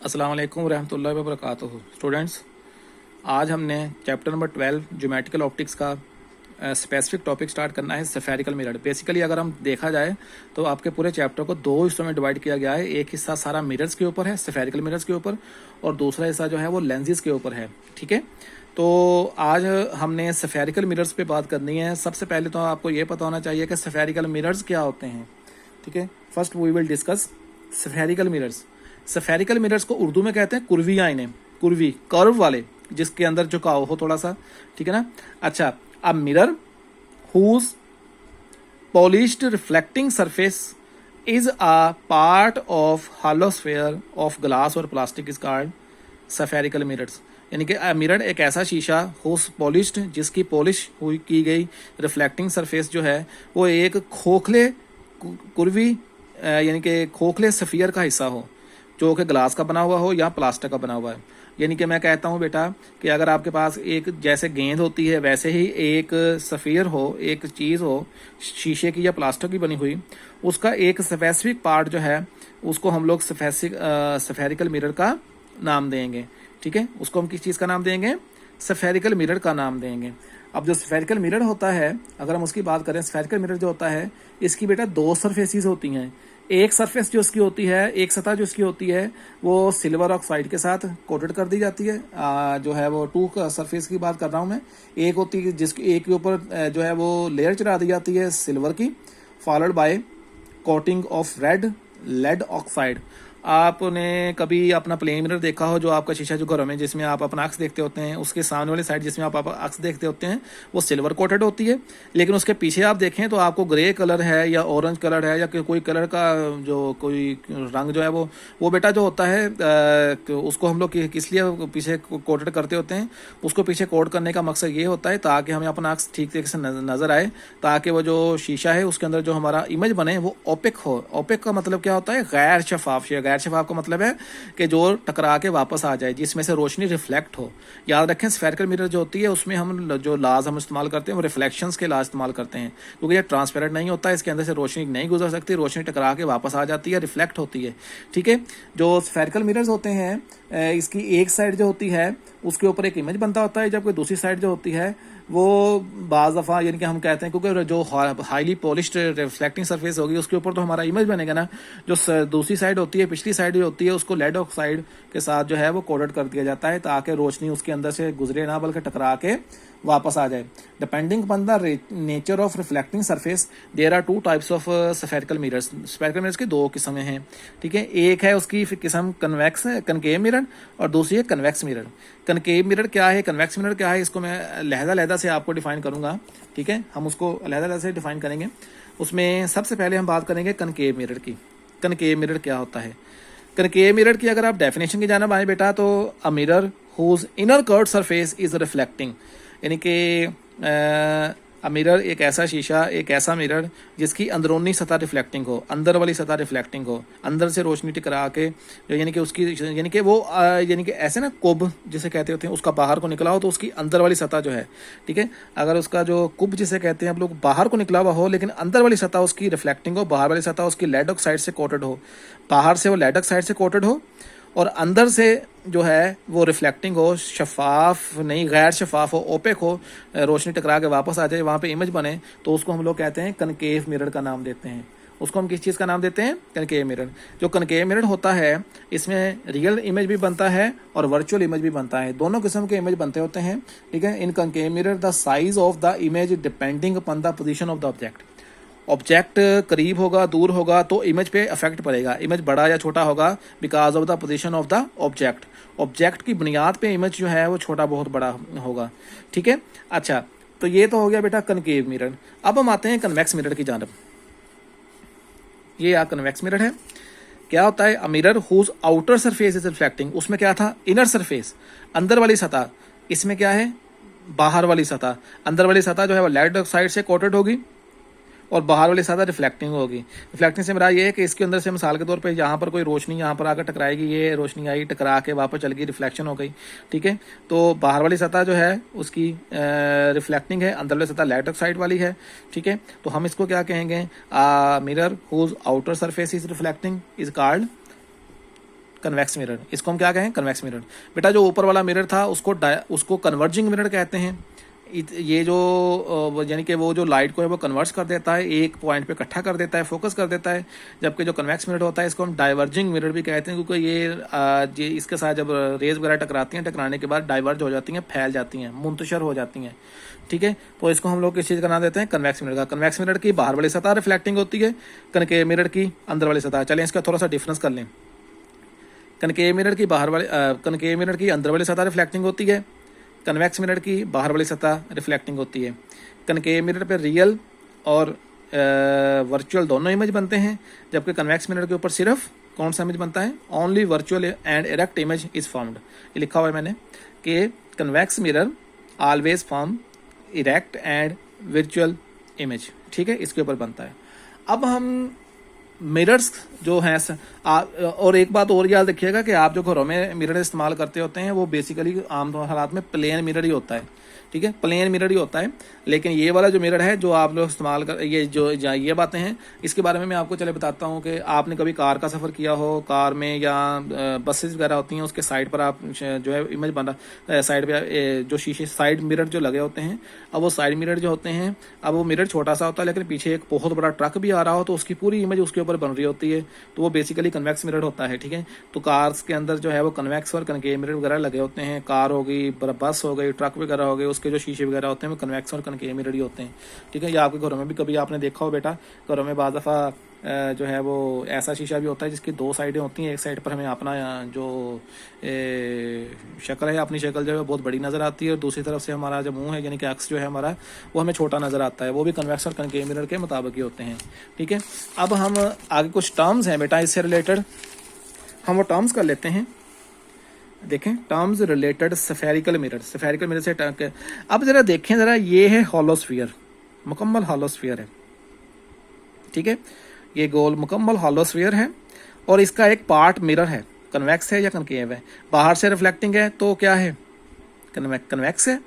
अस्सलाम वालेकुम रहमतुल्लाहि व बरकातुहू। स्टूडेंट्स, आज हमने चैप्टर नंबर 12 ज्योमेट्रिकल ऑप्टिक्स का स्पेसिफिक टॉपिक स्टार्ट करना है, स्फेरिकल मिरर। बेसिकली अगर हम देखा जाए तो आपके पूरे चैप्टर को दो हिस्सों में डिवाइड किया गया है। एक हिस्सा सारा मिरर्स के ऊपर है, स्फेरिकल मिरर्स के ऊपर, और दूसरा हिस्सा जो है वो लेंसेज के ऊपर है। ठीक है, तो आज हमने स्फेरिकल मिरर्स पे बात करनी है। सबसे पहले तो आपको ये पता होना चाहिए कि स्फेरिकल मिरर्स क्या होते हैं। ठीक है, first we will discuss spherical mirrors. Spherical mirrors को उर्दू में कहते हैं कुर्वी आईने, कुर्वी कर्व वाले, जिसके अंदर झुकाव हो थोड़ा सा। ठीक है ना। अच्छा, अब mirror whose polished reflecting surface is a part of hollow sphere of glass or plastic is called spherical mirrors। यानी कि मिरर एक ऐसा शीशा whose polished, जिसकी पॉलिश हुई की गई रिफ्लेक्टिंग सरफेस जो है वो एक खोखले कुर्वी यानी कि खोखले सफियर का हिस्सा हो, जो कि ग्लास का बना हुआ हो या प्लास्टिक का बना हुआ है। यानी कि मैं कहता हूँ बेटा कि अगर आपके पास एक जैसे गेंद होती है वैसे ही एक सफियर हो, एक चीज़ हो शीशे की या प्लास्टिक की बनी हुई, उसका एक स्पेसिफिक पार्ट जो है उसको हम लोग स्फेरिकल मिरर का नाम देंगे। ठीक है, उसको हम किस चीज़ का नाम देंगे? स्फेरिकल मिरर का नाम देंगे। अब जो स्फेरिकल मिरर होता है, अगर हम उसकी बात करें, स्फेरिकल मिरर जो होता है इसकी बेटा दो सरफेसेस होती हैं। एक सरफेस जो उसकी होती है, एक सतह जो उसकी होती है वो सिल्वर ऑक्साइड के साथ कोटेड कर दी जाती है। जो है वो टू सरफेस की बात कर रहा हूँ मैं। एक होती है जिसकी एक के ऊपर जो है वो लेयर चढ़ा दी जाती है सिल्वर की, followed by coating of lead oxide. आपने कभी अपना प्लेन मिरर देखा हो, जो आपका शीशा जो घरों में जिसमें आप अपना अक्स देखते होते हैं, उसके सामने वाली साइड जिसमें आप अक्स देखते होते हैं वो सिल्वर कोटेड होती है। लेकिन उसके पीछे आप देखें तो आपको ग्रे कलर है या ऑरेंज कलर है या कोई कलर का जो कोई रंग जो है वो बेटा जो होता है उसको हम लोग किस लिए पीछे कोटेड करते होते हैं? उसको पीछे कोट करने का मकसद ये होता है ताकि हमें अपना अक्स ठीक तरीके से नजर आए, ताकि वो जो शीशा है उसके अंदर जो हमारा इमेज बने वो ओपेक हो। ओपेक का मतलब क्या होता है? गैर शफाफ। गैर शफाफ का मतलब है कि जो टकरा के वापस आ जाए, जिसमें से रोशनी रिफ्लेक्ट हो। याद रखें, स्फेरिकल मिरर जो होती है उसमें हम जो लाज हम इस्तेमाल करते हैं वो रिफ्लेक्शंस के लाज इस्तेमाल करते हैं, क्योंकि ये ट्रांसपेरेंट नहीं होता है, इसके अंदर से रोशनी नहीं गुजर सकती, रोशनी टकरा के वापस आ जाती है, रिफ्लेक्ट होती है। ठीक है, जो स्फेरिकल मिरर्स होते हैं इसकी एक साइड जो होती है उसके ऊपर एक इमेज बनता होता है, जबकि दूसरी साइड जो होती है वो बाज दफ़ा यानी कि हम कहते हैं क्योंकि जो हाईली पॉलिश्ड रिफ्लेक्टिंग सरफेस होगी उसके ऊपर तो हमारा इमेज बनेगा ना। जो दूसरी साइड होती है, पिछली साइड जो होती है, उसको लेड ऑक्साइड के साथ जो है वो कोटेड कर दिया जाता है ताकि रोशनी उसके अंदर से गुजरे ना, बल्कि टकरा के वापस आ जाए। Depending upon the nature of reflecting surface there are two types of spherical mirrors. Spherical mirrors की दो किस्में हैं। ठीक है, एक है उसकी किस्म कनकेव मिरर और दूसरी है कन्वेक्स मिरर। कनकेव मिरर क्या है, कन्वेक्स मिरर क्या है, इसको मैं लहदा से आपको डिफाइन करूंगा। ठीक है, हम उसको लहदा से डिफाइन करेंगे। उसमें सबसे पहले हम बात करेंगे कनकेव मिरर की। कनकेव मिरर क्या होता है? कनकेव मिरर की अगर आप डेफिनेशन की जाना आए बेटा तो a mirror whose inner curved surface is reflecting, यानी कि मिरर एक ऐसा शीशा, एक ऐसा मिरर जिसकी अंदरूनी सतह रिफ्लेक्टिंग हो, अंदर वाली सतह रिफ्लेक्टिंग हो, अंदर से रोशनी टकरा के यानी कि उसकी यानी कि वो यानी कि ऐसे ना कुब जिसे कहते होते हैं उसका बाहर को निकला हो तो उसकी अंदर वाली सतह जो है, ठीक है, अगर उसका जो कुब जिसे कहते हैं हम लोग बाहर को निकला हुआ हो लेकिन अंदर वाली सतह उसकी रिफ्लेक्टिंग हो, बाहर वाली सतह उसकी लेड ऑक्साइड से कोटेड हो, बाहर से वो लेड ऑक्साइड से कोटेड हो और अंदर से जो है वो रिफ्लेक्टिंग हो, शफाफ नहीं गैर शफाफ हो, ओपेक हो, रोशनी टकरा के वापस आ जाए, वहाँ पे इमेज बने, तो उसको हम लोग कहते हैं कनकेव मिरर का नाम देते हैं। उसको हम किस चीज़ का नाम देते हैं? Concave mirror. जो कनकेव मिरर होता है इसमें रियल इमेज भी बनता है और वर्चुअल इमेज भी बनता है, दोनों किस्म के इमेज बनते होते हैं। ठीक है, in concave mirror the size of the image depending upon the position of the object. Object करीब होगा, दूर होगा तो इमेज पे इफेक्ट पड़ेगा, इमेज बड़ा या छोटा होगा because of the position of the object. Object की बुनियाद पे इमेज जो है वो छोटा बहुत बड़ा होगा। ठीक है, अच्छा, तो ये तो हो गया बेटा कनकेव मिरर। अब हम आते हैं कन्वेक्स मिरर की जानब। ये कन्वेक्स मिरर है। क्या होता है? A mirror whose outer surface is reflecting. उसमें क्या था? इनर सरफेस, अंदर वाली सतह। इसमें क्या है? बाहर वाली सतह। अंदर वाली सतह जो है वो लेड ऑक्साइड से कोटेड होगी और बाहर वाली सतह रिफ्लेक्टिंग होगी। रिफ्लेक्टिंग से मेरा ये है कि इसके अंदर से मिसाल के तौर पे यहाँ पर कोई रोशनी यहाँ पर आकर टकराएगी, ये रोशनी आई टकरा के वापस चल गई, रिफ्लेक्शन हो गई। ठीक है, तो बाहर वाली सतह जो है उसकी रिफ्लेक्टिंग है, अंदर वाली सतह लेड ऑक्साइड वाली है। ठीक है, तो हम इसको क्या कहेंगे? Mirror whose outer surface is reflecting is called convex mirror, इसको हम क्या कहें, कन्वेक्स मिरर। बेटा जो ऊपर वाला मिरर था उसको कन्वर्जिंग मिरर कहते हैं। ये जो यानी कि वो जो लाइट को है वो कन्वर्स कर देता है, एक पॉइंट पे इकट्ठा कर देता है, फोकस कर देता है। जबकि जो कन्वेक्स मिरर होता है इसको हम डाइवर्जिंग मिरर भी कहते हैं, क्योंकि ये इसके साथ जब रेज वगैरह टकराती हैं, टकराने के बाद डाइवर्ज हो जाती हैं, फैल जाती हैं, मुंतशर हो जाती हैं। ठीक है, तो इसको हम लोग किस चीज़ का नाम देते हैं, कन्वेक्स मिरर का। कन्वेक्स मिरर की बाहर वाली सतह रिफ्लेक्टिंग होती है, कनकेव मिरर की अंदर वाली सतह। चलें इसका थोड़ा सा डिफरेंस कर लें। कनकेव मिरर की कनकेव मिरर की अंदर वाली सतह रिफ्लेक्टिंग होती है, कन्वेक्स मिरर की बाहर वाली सतह रिफ्लेक्टिंग होती है। कनकेव मिरर पे रियल और वर्चुअल दोनों इमेज बनते हैं, जबकि कन्वेक्स मिरर के ऊपर सिर्फ कौन सा इमेज बनता है, only virtual and erect image is formed. ये लिखा हुआ है मैंने कि convex mirror always form erect and virtual image. ठीक है, इसके ऊपर बनता है। अब हम मिरर्स जो हैं और एक बात और याद रखिएगा कि आप जो घरों में मिरर इस्तेमाल करते होते हैं वो बेसिकली आम हालात में प्लेन मिरर ही होता है। ठीक है, प्लेन मिरर ही होता है। लेकिन ये वाला जो मिरर है जो आप लोग इस्तेमाल कर ये बातें हैं, इसके बारे में मैं आपको चले बताता हूँ कि आपने कभी कार का सफ़र किया हो, कार में या बसेस वगैरह होती हैं, उसके साइड पर आप जो है इमेज बना साइड पे जो शीशे साइड मिरर जो लगे होते हैं। अब वो साइड मिरर जो होते हैं, अब वो मिरर छोटा सा होता है लेकिन पीछे एक बहुत बड़ा ट्रक भी आ रहा हो तो उसकी पूरी इमेज उसके ऊपर बन रही होती है, तो वो बेसिकली कन्वेक्स मिरर होता है। ठीक है, तो कार्स के अंदर जो है वो कन्वेक्स और कनकेव मिरर वगैरह लगे होते हैं। कार हो गई, बस हो गई, ट्रक वगैरह हो गए, उसके जो शीशे वगैरह होते हैं वो कन्वेक्स और कनकेव मिरर ही होते हैं। ठीक है, या आपके घरों में भी कभी आपने देखा हो बेटा, घरों में बाज़ दफ़ा जो है वो ऐसा शीशा भी होता है जिसकी दो साइडें होती हैं। एक साइड पर हमें अपना जो शक्ल है, अपनी शक्ल जो है बहुत बड़ी नज़र आती है, और दूसरी तरफ से हमारा जो मुंह है यानी कि अक्स जो है हमारा वो हमें छोटा नज़र आता है। वो भी कन्वेक्स और कनकेव मिरर के मुताबिक ही होते हैं। ठीक है, अब हम आगे कुछ टर्म्स हैं बेटा इससे रिलेटेड, हम वो टर्म्स कर लेते हैं। देखें, terms related spherical mirror. Spherical mirror से अब जरा देखें जरा, ये है हॉलोस्फीयर, मुकम्मल हॉलोस्फीयर है। ठीक है, ये गोल मुकम्मल हॉलोस्फीयर है और इसका एक पार्ट मिरर है, कन्वेक्स है या कनकेव है। बाहर से रिफ्लेक्टिंग है तो क्या है, कन्वेक्स है,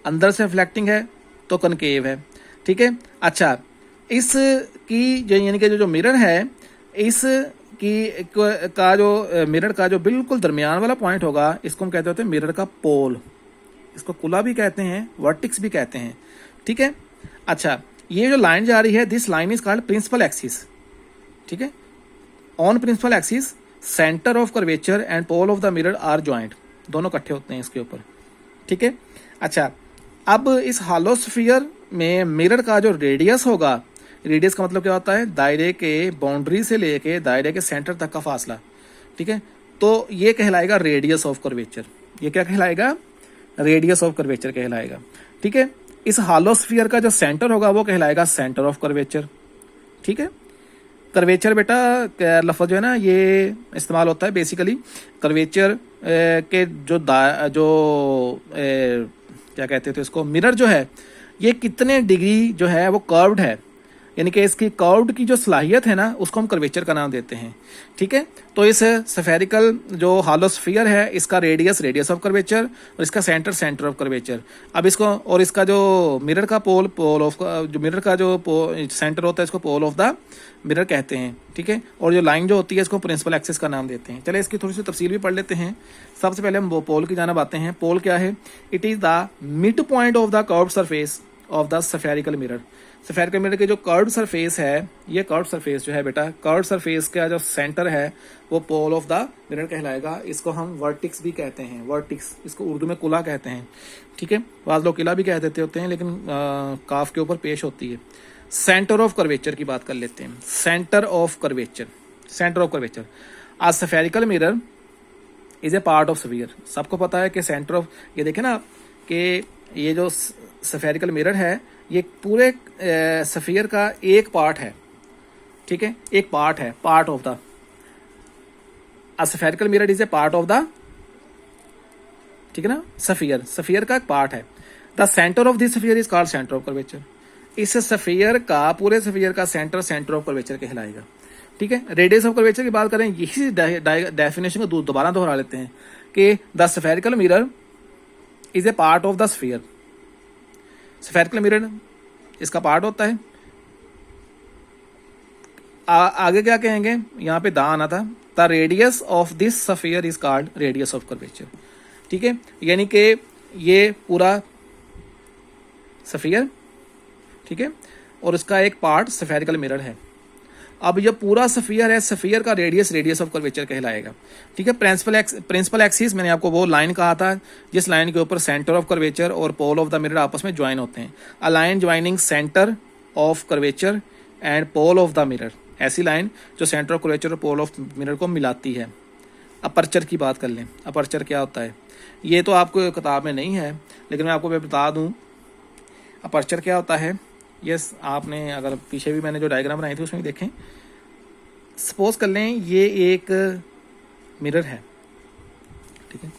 अंदर से रिफ्लेक्टिंग है तो कनकेव है। ठीक है, अच्छा, इसकी जो यानी कि जो मिरर है, इस की का जो मिरर का जो बिल्कुल दरमियान वाला पॉइंट होगा, इसको हम कहते होते हैं मिरर का पोल। इसको कुला भी कहते हैं, वर्टिक्स भी कहते हैं। ठीक है, अच्छा, ये जो लाइन जा रही है, this line is called principal axis. ठीक है, on principal axis centre of curvature and pole of the mirror are joint, दोनों इकट्ठे होते हैं इसके ऊपर। ठीक है, अच्छा, अब इस हॉलोस्फीयर में मिरर का जो रेडियस होगा, रेडियस का मतलब क्या होता है, दायरे के बाउंड्री से लेके दायरे के सेंटर तक का फासला। ठीक है, तो ये कहलाएगा रेडियस ऑफ कर्वेचर। ये क्या कहलाएगा, रेडियस ऑफ कर्वेचर कहलाएगा। ठीक है, इस हॉलोस्फीयर का जो सेंटर होगा वो कहलाएगा सेंटर ऑफ कर्वेचर। ठीक है, कर्वेचर बेटा लफ्ज़ जो है ना ये इस्तेमाल होता है बेसिकली कर्वेचर के क्या कहते थे इसको, मिरर जो है ये कितने डिग्री जो है वो कर्व्ड है, यानी कि इसकी कर्व्ड की जो सलाहियत है ना उसको हम कर्वेचर का नाम देते हैं। ठीक है, तो इस स्फेरिकल जो हॉलोस्फीयर है इसका रेडियस ऑफ कर्वेचर और इसका सेंटर ऑफ कर्वेचर। अब इसको और इसका जो मिरर का पोल ऑफ जो मिरर का जो सेंटर होता है इसको पोल ऑफ द मिरर कहते हैं। ठीक है, और जो लाइन जो होती है इसको प्रिंसिपल एक्सिस का नाम देते हैं। चले इसकी थोड़ी सी तफसील भी पढ़ लेते हैं। सबसे पहले हम वो पोल की जानिब आते हैं। पोल क्या है, it is the mid point of the curved surface of the spherical mirror. Spherical mirror के जो कर्व्ड सरफेस है, ये कर्व्ड सरफेस जो है बेटा, कर्व्ड सरफेस का जो सेंटर है वो पोल ऑफ द मिरर कहलाएगा। इसको हम वर्टिक्स भी कहते हैं, वर्टिक्स, इसको उर्दू में कुला कहते हैं। ठीक है, बाज़ लोग किला भी कह देते होते हैं लेकिन काफ के ऊपर पेश होती है। सेंटर ऑफ कर्वेचर की बात कर लेते हैं। Centre of curvature a spherical mirror is a part of sphere. सबको पता है कि सेंटर ऑफ, ये देखें ना कि ये जो स्फेरिकल मिरर है ये पूरे स्फीयर का एक पार्ट है। ठीक है, एक पार्ट है, part of the spherical mirror is a part of the, ठीक है ना, स्फीयर का एक पार्ट है। The centre of this sphere is called centre of curvature. इस स्फीयर का, पूरे स्फीयर का सेंटर ऑफ कर्वेचर कहलाएगा। ठीक है, रेडियस ऑफ कर्वेचर की बात करें, यही डेफिनेशन को दोबारा दोहरा लेते हैं कि the spherical mirror is a part of the sphere. Spherical mirror इसका पार्ट होता है। आगे क्या कहेंगे, यहाँ पे दा आना था, the radius of this sphere is called radius of curvature. ठीक है, यानी कि ये पूरा स्फीयर, ठीक है, और इसका एक पार्ट स्फेरिकल मिरर है। अब ये पूरा स्फीयर है, स्फीयर का रेडियस ऑफ कर्वेचर कहलाएगा। ठीक है, प्रिंसिपल एक्सिस मैंने आपको वो लाइन कहा था जिस लाइन के ऊपर सेंटर ऑफ कर्वेचर और पोल ऑफ द मिरर आपस में ज्वाइन होते हैं। A line joining centre of curvature and pole of the mirror, ऐसी लाइन जो सेंटर ऑफ कर्वेचर और पोल ऑफ मिरर को मिलाती है। अपर्चर की बात कर लें, अपर्चर क्या होता है, ये तो आपको किताब में नहीं है लेकिन मैं आपको बता दूं अपर्चर क्या होता है। यस, आपने अगर पीछे भी मैंने जो डायग्राम बनाई थी उसमें भी देखें। सपोज कर लें ये एक मिरर है, ठीक है।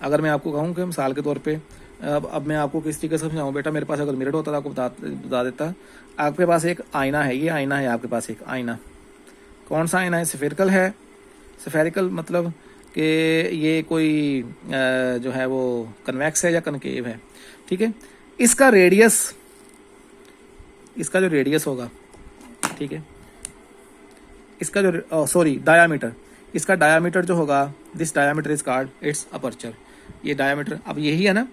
अगर मैं आपको कहूँ कि मिसाल के तौर पे अब मैं आपको किस तरीके से समझाऊँ, बेटा मेरे पास अगर मिरर होता तो आपको बता देता। आपके पास एक आईना है, ये आईना है आपके पास एक आईना। कौन सा आईना है? स्फेरिकल है। स्फेरिकल मतलब कि ये कोई जो है वो कन्वेक्स है या कनकेव है, ठीक है। इसका रेडियस, इसका जो रेडियस होगा, ठीक है, इसका जो डायामीटर, इसका डायामीटर जो होगा, this diameter is called its aperture. ये डायामीटर अब यही है ना।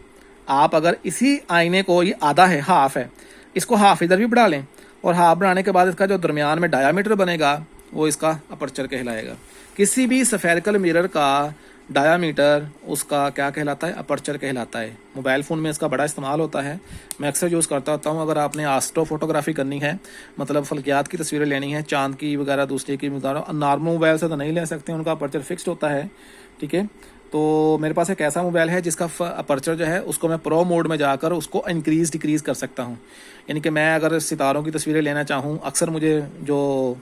आप अगर इसी आईने को, ये आधा है, हाफ है, इसको हाफ इधर भी बढ़ा लें और हाफ बढ़ाने के बाद इसका जो दरमियान में डायामीटर बनेगा वो इसका अपर्चर कहलाएगा। किसी भी स्फेरिकल मिरर का डायामीटर उसका क्या कहलाता है? अपर्चर कहलाता है। मोबाइल फ़ोन में इसका बड़ा इस्तेमाल होता है, मैं अक्सर यूज़ करता होता हूँ। अगर आपने आस्ट्रो फोटोग्राफी करनी है, मतलब फल्कियात की तस्वीरें लेनी है, चांद की वगैरह, दूसरे की वगैरह, नॉर्मल मोबाइल से तो नहीं ले सकते, उनका अपर्चर फिक्स्ड होता है, ठीक है। तो मेरे पास एक ऐसा मोबाइल है जिसका अपर्चर जो है उसको मैं प्रो मोड में जाकर उसको इंक्रीज डिक्रीज कर सकता हूँ। यानी कि मैं अगर सितारों की तस्वीरें लेना चाहूँ, अक्सर मुझे जो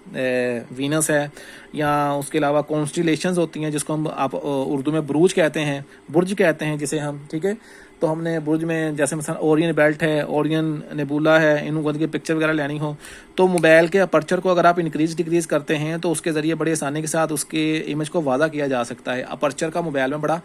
वीनस है या उसके अलावा कॉन्स्टिलेशंस होती हैं जिसको हम आप उर्दू में बुरूज कहते हैं, बुर्ज कहते हैं जिसे हम, ठीक है। तो हमने बुर्ज में जैसे मसलन ओरियन बेल्ट है, ओरियन नेबुला है, इन की पिक्चर वगैरह लेनी हो तो मोबाइल के अपर्चर को अगर आप इंक्रीज डिक्रीज करते हैं तो उसके ज़रिए बड़ी आसानी के साथ उसके इमेज को वादा किया जा सकता है। अपर्चर का मोबाइल में बड़ा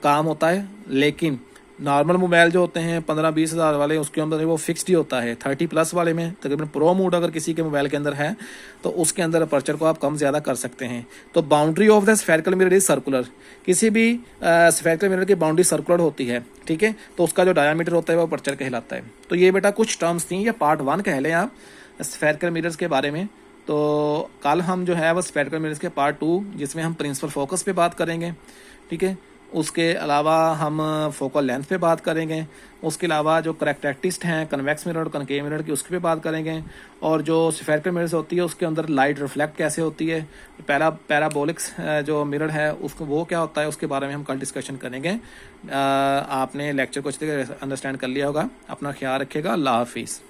काम होता है, लेकिन नॉर्मल मोबाइल जो होते हैं 15-20 हज़ार वाले, उसके अंदर वो फिक्स्ड ही होता है। 30+ वाले में तकरीबन प्रो मोड अगर किसी के मोबाइल के अंदर है तो उसके अंदर अपर्चर को आप कम ज़्यादा कर सकते हैं। तो boundary of the spherical mirror is circular. किसी भी स्फेरिकल मिरर की बाउंड्री सर्कुलर होती है, ठीक है, तो उसका जो डायामीटर होता है वो अपर्चर कहलाता है। तो ये बेटा कुछ टर्म्स थी, या पार्ट 1 कह लें आप स्फेरिकल मिरर्स के बारे में। तो कल हम जो है वो स्फेरिकल मिरर्स के पार्ट 2 जिसमें हम प्रिंसिपल फोकस पे बात करेंगे, ठीक है। उसके अलावा हम फोकल लेंथ पे बात करेंगे। उसके अलावा जो करेक्टरिस्टिक्स हैं कन्वेक्स मिरर और कनकेव मिरर की, उसके पे बात करेंगे। और जो स्फेरिकल मिरर्स होती है उसके अंदर लाइट रिफ्लेक्ट कैसे होती है, पैराबोलिक्स जो मिरर है उसको वो क्या होता है, उसके बारे में हम कल डिस्कशन करेंगे। आपने लेक्चर को अच्छे तरीके से अंडरस्टैंड कर लिया होगा। अपना ख्याल रखिएगा। अल्लाह हाफिज़।